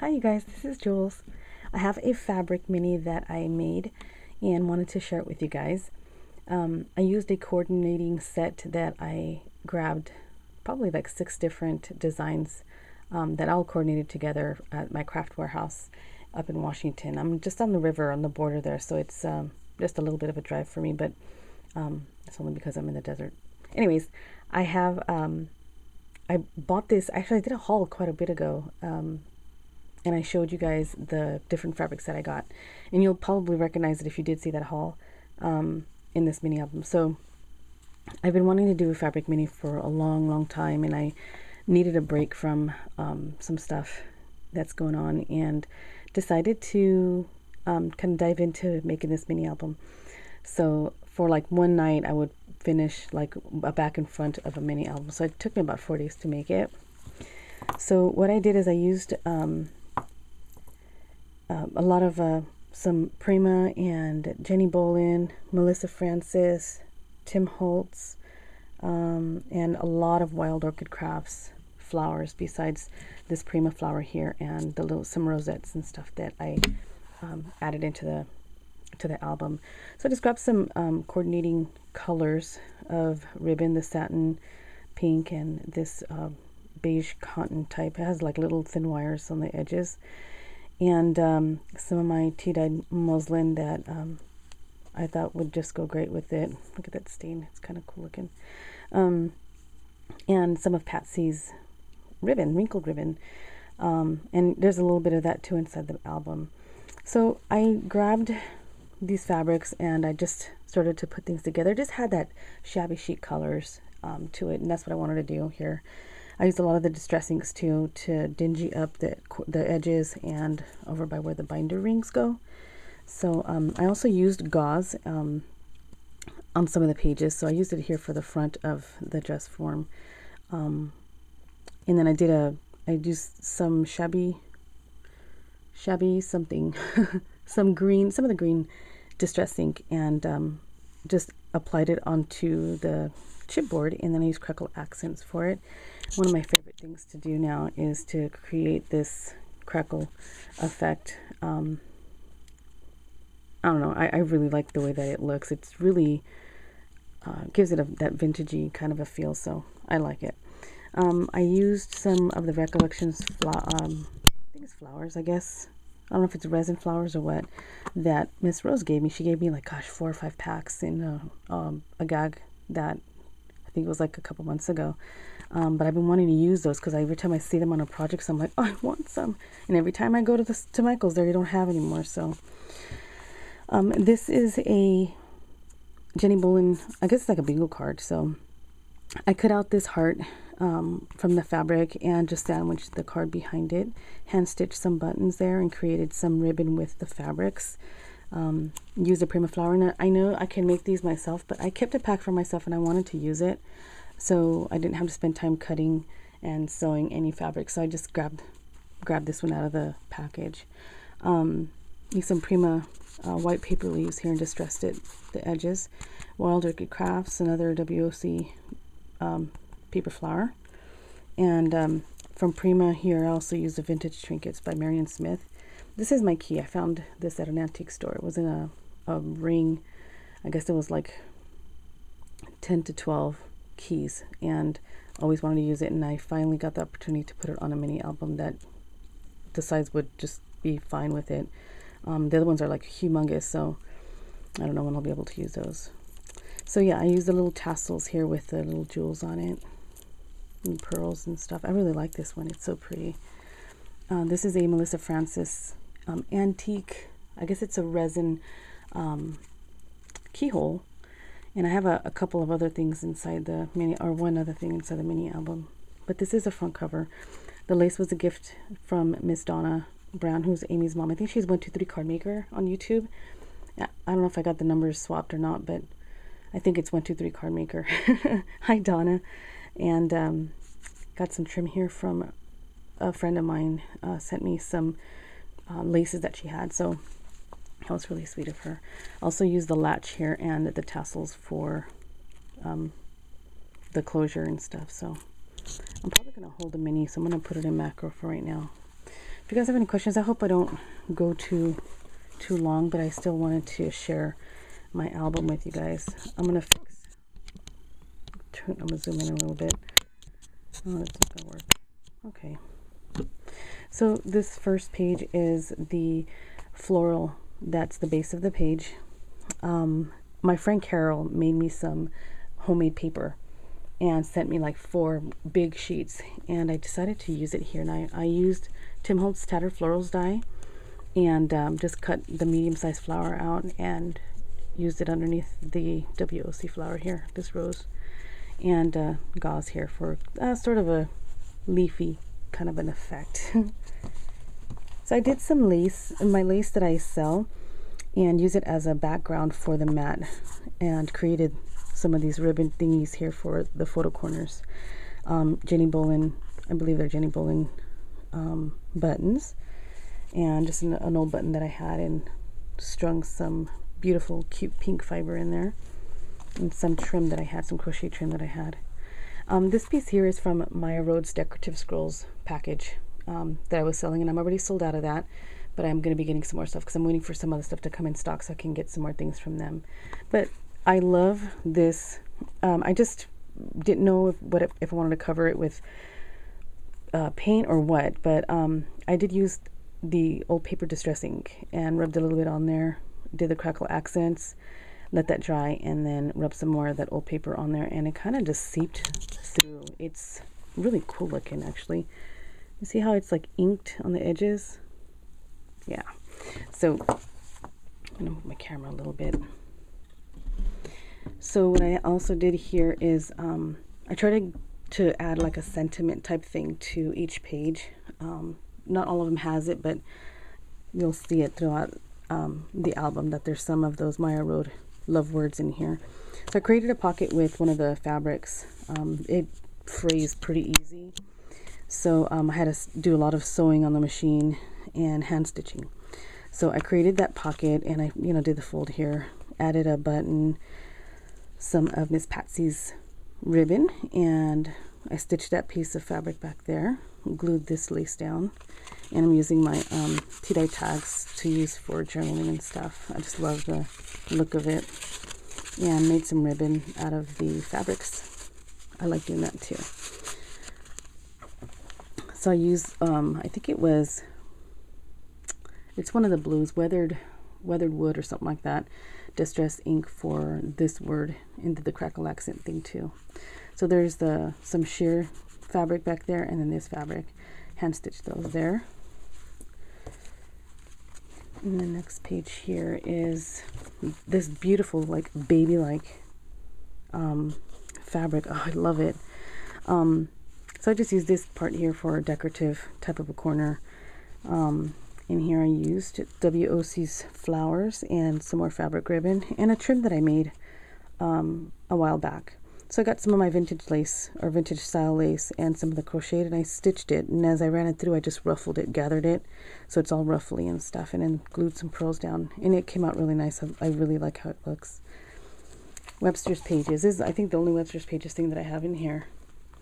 Hi you guys, this is Jules. I have a fabric mini that I made and wanted to share it with you guys. I used a coordinating set that I grabbed probably like 6 different designs that all coordinated together at my craft warehouse up in Washington. I'm just on the river on the border there, so it's just a little bit of a drive for me, but it's only because I'm in the desert. Anyways, I bought this. Actually, I did a haul quite a bit ago, and I showed you guys the different fabrics that I got, and you'll probably recognize it if you did see that haul in this mini album. So I've been wanting to do a fabric mini for a long time, and I needed a break from some stuff that's going on, and decided to kind of dive into making this mini album. So for like one night, I would finish like a back and front of a mini album. So it took me about 4 days to make it. So what I did is I used a lot of some Prima and Jenny Bolin, Melissa Francis, Tim Holtz, and a lot of Wild Orchid Crafts flowers besides this Prima flower here, and some rosettes and stuff that I added into the album. So I just grabbed some coordinating colors of ribbon, the satin pink and this beige cotton type. It has like little thin wires on the edges, and some of my tea-dyed muslin that I thought would just go great with it. Look at that stain, it's kind of cool looking. And some of Patsy's ribbon, wrinkled ribbon, and there's a little bit of that too inside the album. So I grabbed these fabrics and I just started to put things together. Just had that shabby chic colors to it, and that's what I wanted to do here. I used a lot of the distress inks too to dingy up the edges and over by where the binder rings go. So I also used gauze on some of the pages, so I used it here for the front of the dress form, and then I used some shabby something some of the green distress ink, and just applied it onto the chipboard, and then I used crackle accents for it. One of my favorite things to do now is to create this crackle effect. I don't know, I really like the way that it looks. It's really gives it that vintagey kind of a feel, so I like it. I used some of the Recollections I think it's flowers, I guess. I don't know if it's resin flowers or what, that Miss Rose gave me. She gave me like, gosh, 4 or 5 packs in a gag that I think it was like a couple months ago. But I've been wanting to use those because every time I see them on a project, so I'm like, oh, I want some. And every time I go to Michael's, there you don't have anymore. So this is a Jenny Bolin, I guess it's like a bingo card. So I cut out this heart from the fabric and just sandwiched the card behind it, hand stitched some buttons there, and created some ribbon with the fabrics. Used a Prima flower, and I know I can make these myself, but I kept a pack for myself and I wanted to use it, so I didn't have to spend time cutting and sewing any fabric. So I just grabbed this one out of the package. Used some Prima white paper leaves here and distressed the edges. Wild Orchid Crafts, another WOC paper flower, and from Prima here I also used the Vintage Trinkets by Marion Smith. This is my key. I found this at an antique store. It was in a ring. I guess it was like 10 to 12 keys, and always wanted to use it, and I finally got the opportunity to put it on a mini album that the size would just be fine with it. The other ones are like humongous, so I don't know when I'll be able to use those. So yeah, I used the little tassels here with the little jewels on it and pearls and stuff. I really like this one. It's so pretty. This is a Melissa Francis antique. I guess it's a resin keyhole. And I have a couple of other things inside the mini, or one other thing inside the mini album. But this is a front cover. The lace was a gift from Miss Donna Brown, who's Amy's mom. I think she's 123 Card Maker on YouTube. I don't know if I got the numbers swapped or not, but I think it's 123 Card Maker. Hi, Donna. And got some trim here from a friend of mine. Sent me some laces that she had, so that was really sweet of her. Also used the latch here and the tassels for the closure and stuff. So I'm probably going to hold a mini, so I'm going to put it in macro for right now. If you guys have any questions, I hope I don't go too long, but I still wanted to share my album with you guys. I'm gonna zoom in a little bit. Oh, that's not gonna work. Okay. So this first page is the floral. That's the base of the page. My friend Carol made me some homemade paper and sent me like 4 big sheets, and I decided to use it here. And I used Tim Holtz Tattered Florals die, and just cut the medium-sized flower out and used it underneath the WOC flower here, this rose, and gauze here for sort of a leafy kind of an effect. So I did some lace, my lace that I sell, and use it as a background for the mat, and created some of these ribbon thingies here for the photo corners. Jenny Bolin, I believe they're Jenny Bolin buttons, and just an old button that I had, and strung some beautiful cute pink fiber in there, and some trim that I had, some crochet trim that I had. This piece here is from Maya Rhodes Decorative Scrolls package that I was selling, and I'm already sold out of that, but I'm going to be getting some more stuff because I'm waiting for some other stuff to come in stock so I can get some more things from them. But I love this. I just didn't know if I wanted to cover it with paint or what, but I did use the old paper distress ink and rubbed a little bit on there, did the crackle accents, let that dry, and then rub some more of that old paper on there, and it kind of just seeped through. It's really cool looking, actually. You see how it's like inked on the edges? Yeah. So I'm gonna move my camera a little bit. So what I also did here is I tried to add like a sentiment type thing to each page. Not all of them has it, but you'll see it throughout the album that there's some of those Maya Road love words in here. So I created a pocket with one of the fabrics. It frays pretty easy, so I had to do a lot of sewing on the machine and hand stitching. So I created that pocket, and I did the fold here, added a button, some of Miss Patsy's ribbon, and I stitched that piece of fabric back there, glued this lace down, and I'm using my tie-dye tags to use for journaling and stuff. I just love the look of it, and made some ribbon out of the fabrics. I like doing that too. So I used I think it's one of the blues, weathered wood or something like that, distress ink for this word into the crackle accent thing too. So there's some sheer fabric back there, and then this fabric, hand stitched those there. And the next page here is this beautiful like baby like fabric. Oh, I love it. So I just used this part here for a decorative type of a corner. In here I used WOC's flowers and some more fabric ribbon and a trim that I made a while back. So I got some of my vintage lace or vintage style lace and some of the crocheted, and I stitched it, and as I ran it through I just ruffled it, gathered it so it's all ruffly and stuff, and then glued some pearls down, and it came out really nice. I really like how it looks. Webster's Pages. This is, I think, the only Webster's Pages thing that I have in here.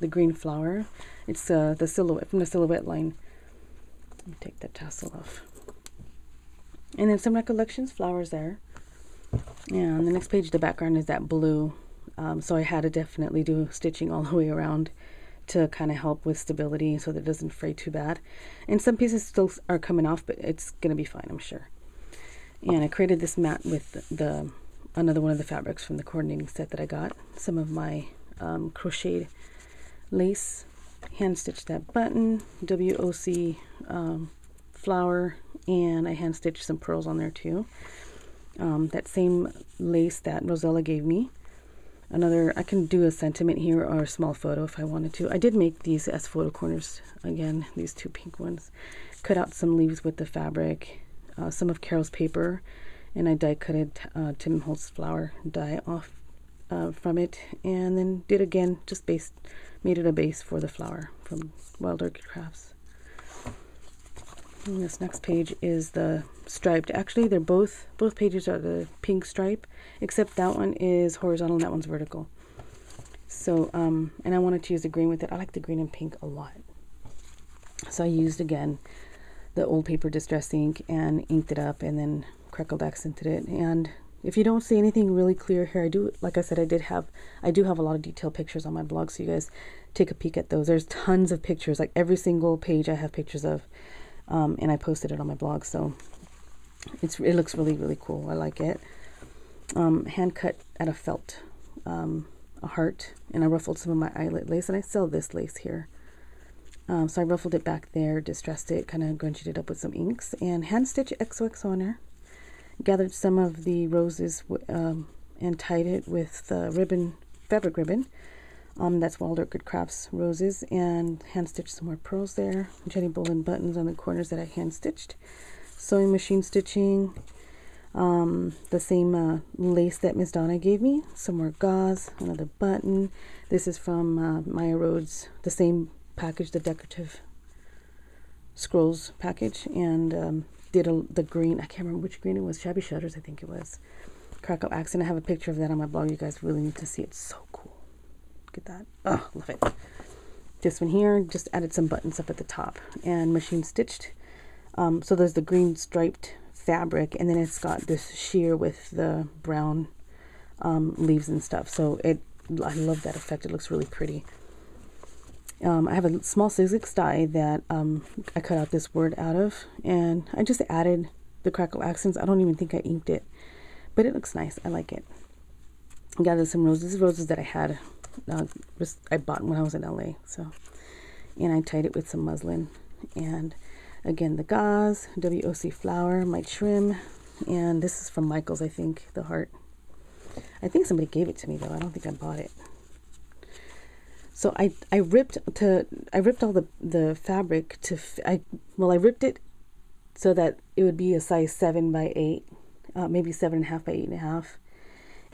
The green flower. It's the silhouette from the silhouette line. Let me take that tassel off. And then some Recollections flowers there. And on the next page, the background is that blue. So I had to definitely do stitching all the way around to kind of help with stability so that it doesn't fray too bad. And some pieces still are coming off, but it's going to be fine, I'm sure. And I created this mat with another one of the fabrics from the coordinating set that I got. Some of my crocheted lace, hand stitched that button, WOC flower, and I hand stitched some pearls on there too. That same lace that Rosella gave me. I can do a sentiment here or a small photo if I wanted to. I did make these as photo corners, again, these 2 pink ones. Cut out some leaves with the fabric, some of Carol's paper, and I die cutted Tim Holtz flower die off from it, and then did again, just made it a base for the flower from Wild Orchid Crafts. And this next page is the striped. Actually, they're both pages are the pink stripe, except that one is horizontal and that one's vertical. So, and I wanted to use the green with it. I like the green and pink a lot. So I used, again, the old paper distress ink and inked it up and then crackled accented it. And if you don't see anything really clear here, I do, like I said, I do have a lot of detailed pictures on my blog, so you guys take a peek at those. There's tons of pictures, like every single page I have pictures of, and I posted it on my blog, so it looks really, really cool. I like it. Hand cut out of felt, a heart, and I ruffled some of my eyelet lace, and I sell this lace here. So I ruffled it back there, distressed it, kind of grunged it up with some inks, and hand stitch XOX on her. Gathered some of the roses and tied it with ribbon, fabric ribbon. That's Wild Orchid Crafts roses, and hand stitched some more pearls there. Jenny Bolin buttons on the corners that I hand stitched. Sewing machine stitching. The same lace that Miss Donna gave me. Some more gauze, another button. This is from Maya Rhodes, the same package, the decorative scrolls package, and did the green, I can't remember which green it was, Shabby Shutters I think it was, crackle accent. I have a picture of that on my blog. You guys really need to see it. It's so cool. Look at that. Oh, love it. This one here, just added some buttons up at the top and machine stitched. So there's the green striped fabric, and then it's got this sheer with the brown leaves and stuff. So I love that effect. It looks really pretty. I have a small Sizzix die that I cut out this word out of, and I just added the crackle accents. I don't even think I inked it, but it looks nice. I like it. I gathered some roses that I had, I bought when I was in LA. So, and I tied it with some muslin, and again the gauze, WOC flower, my trim, and this is from Michael's, I think, the heart. I think somebody gave it to me though. I don't think I bought it. So I ripped all the fabric I ripped it so that it would be a size 7 by 8, maybe 7.5 by 8.5,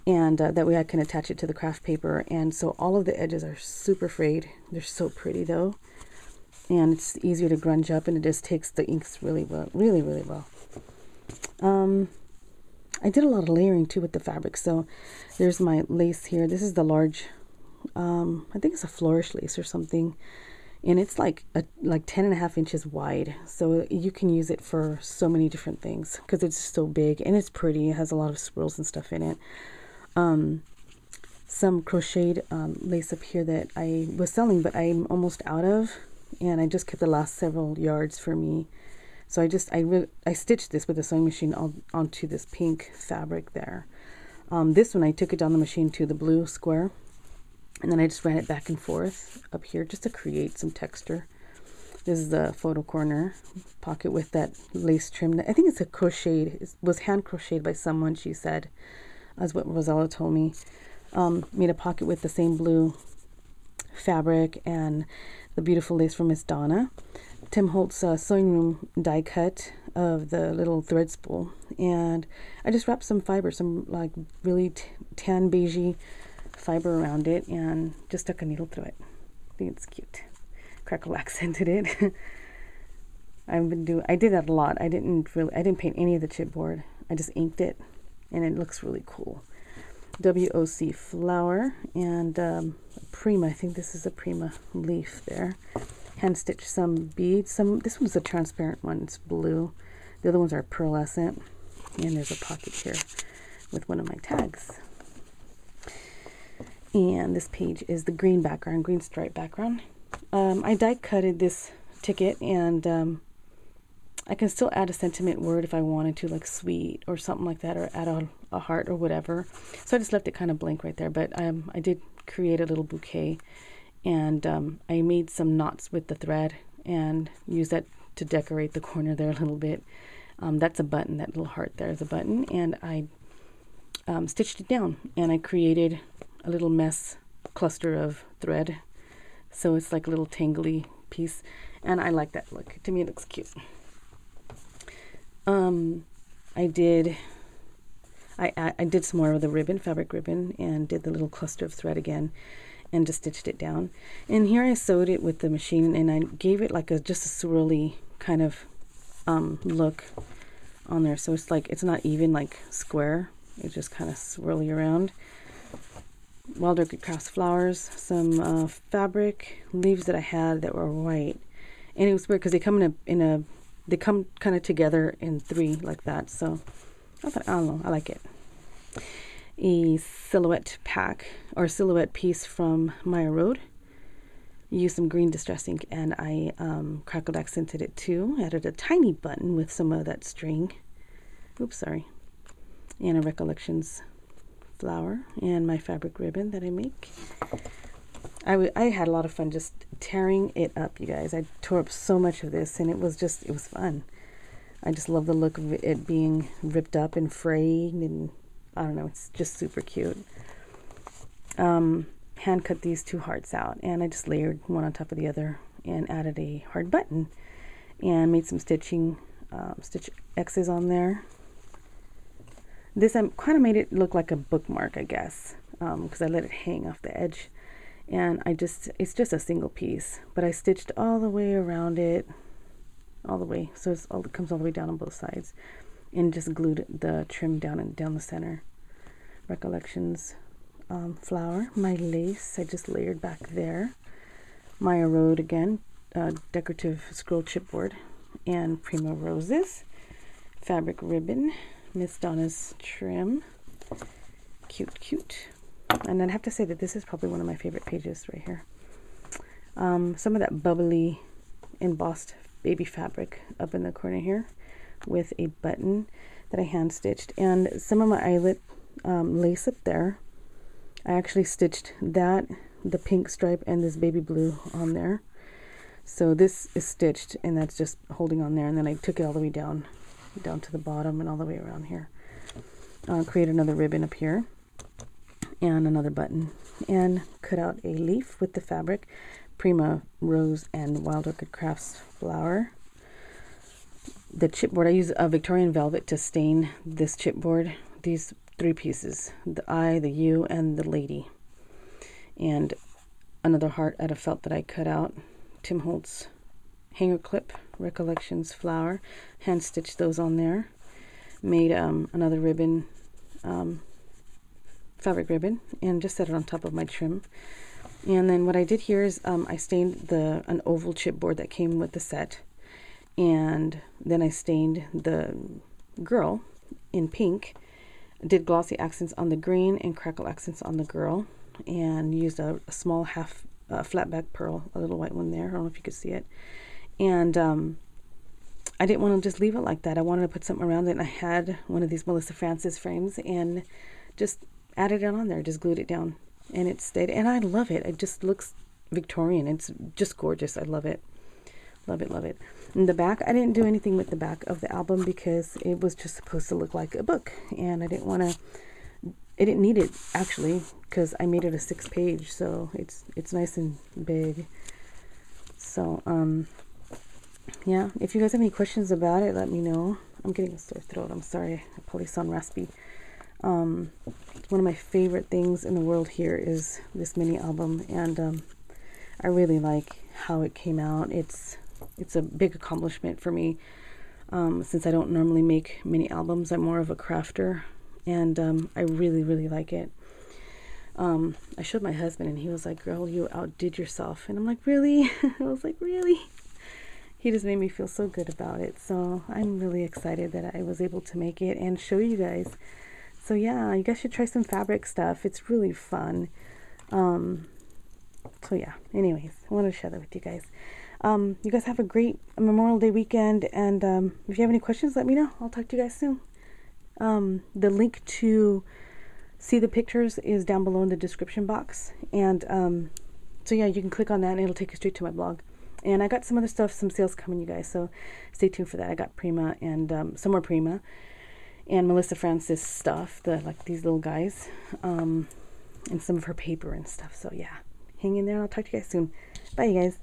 and that way I can attach it to the craft paper. And so all of the edges are super frayed. They're so pretty though, and it's easier to grunge up, and it just takes the inks really well, really well. I did a lot of layering too with the fabric. So there's my lace here. This is the large. I think it's a flourish lace or something, and it's like 10.5 inches wide, so you can use it for so many different things because it's so big and it's pretty. It has a lot of swirls and stuff in it. Some crocheted lace up here that I was selling, but I'm almost out of, and I just kept the last several yards for me. So I stitched this with a sewing machine onto this pink fabric there. This one I took it down the machine to the blue square, and then I just ran it back and forth up here just to create some texture. This is the photo corner pocket with that lace trim. I think it's a crocheted. It was hand crocheted by someone, she said, as what Rosella told me. Made a pocket with the same blue fabric and the beautiful lace from Miss Donna. Tim Holt's sewing room die cut of the little thread spool. And I just wrapped some fiber, some like really tan beigey fiber around it, and just stuck a needle through it. I think it's cute. Crackle accented it. I did that a lot. I didn't paint any of the chipboard. I just inked it, and it looks really cool. WOC flower and Prima. I think this is a Prima leaf there. Hand stitched some beads. This one's a transparent one. It's blue. The other ones are pearlescent. And there's a pocket here with one of my tags. And this page is the green background, green stripe background. I die cutted this ticket, and I can still add a sentiment word if I wanted to, like sweet or something like that, or add a heart or whatever. So I just left it kind of blank right there, but I did create a little bouquet, and I made some knots with the thread and used that to decorate the corner there a little bit. That's a button. That little heart there is a button, and I stitched it down, and I created a little mess cluster of thread, so it's like a little tangly piece, and I like that look. To me, it looks cute. I did some more of the ribbon, fabric ribbon, and did the little cluster of thread again, and just stitched it down. And here I sewed it with the machine, and I gave it like just a swirly kind of look on there, so it's not even like square. It's just kind of swirly around. Wild Orchid Crafts flowers, some fabric leaves that I had that were white, and it was weird because they come in a they come kind of together in 3 like that. So I thought, I don't know, I like it. A silhouette pack or silhouette piece from Maya Road. Used some green distress ink, and I crackled accented it too. Added a tiny button with some of that string. Oops, sorry. And a Recollections flower and my fabric ribbon that I make. I had a lot of fun just tearing it up, you guys. I tore up so much of this, and it was fun. I just love the look of it being ripped up and frayed, and I don't know, it's just super cute. Hand cut these 2 hearts out, and I just layered one on top of the other and added a hard button and made some stitching, stitch X's on there. This I kind of made it look like a bookmark, I guess, because I let it hang off the edge, and it's just a single piece, but I stitched all the way around it, all the way, so it comes all the way down on both sides, and just glued the trim down the center. Recollections flower, my lace, I just layered back there. Maya Road again, decorative scroll chipboard, and Prima roses, fabric ribbon, Miss Donna's trim, cute. And then I have to say that this is probably one of my favorite pages right here. Some of that bubbly embossed baby fabric up in the corner here with a button that I hand stitched, and some of my eyelet lace up there. I actually stitched that, the pink stripe, and this baby blue on there. So this is stitched, and that's just holding on there, and then I took it all the way down to the bottom and all the way around here. Create another ribbon up here and another button, and cut out a leaf with the fabric, Prima rose and Wild Orchid Crafts flower. The chipboard, I use a Victorian velvet to stain this chipboard. These 3 pieces, the I, the U, and the lady, and another heart out of felt that I cut out. Tim Holtz hanger clip, Recollections flower, hand stitched those on there. Made another ribbon, fabric ribbon, and just set it on top of my trim. And then what I did here is I stained an oval chipboard that came with the set, and then I stained the girl in pink. Did glossy accents on the green and crackle accents on the girl, and used a small half flat back pearl, a little white one there. I don't know if you could see it. And I didn't want to just leave it like that. I wanted to put something around it, and I had one of these Melissa Francis frames and just added it on there, just glued it down, and it stayed. And I love it. It just looks Victorian. It's just gorgeous. I love it. Love it, love it. In the back, I didn't do anything with the back of the album because it was just supposed to look like a book, and I didn't need it actually, because I made it a 6-page, so it's nice and big. So yeah, if you guys have any questions about it, let me know. I'm getting a sore throat, I'm sorry, I probably sound raspy. One of my favorite things in the world here is this mini album, and I really like how it came out. It's a big accomplishment for me, since I don't normally make mini albums. I'm more of a crafter, and I really like it. I showed my husband, and he was like, "Girl, you outdid yourself." And I'm like, "Really?" I was like, "Really?" He just made me feel so good about it. So I'm really excited that I was able to make it and show you guys. So yeah, you guys should try some fabric stuff. It's really fun. So yeah, anyways, I wanted to share that with you guys. You guys have a great Memorial Day weekend, and if you have any questions, let me know. I'll talk to you guys soon. The link to see the pictures is down below in the description box, and so yeah, you can click on that and it'll take you straight to my blog. And I got some other stuff, some sales coming, you guys, so stay tuned for that. I got Prima and some more Prima and Melissa Francis stuff, like these little guys, and some of her paper and stuff. So yeah, hang in there. I'll talk to you guys soon. Bye, you guys.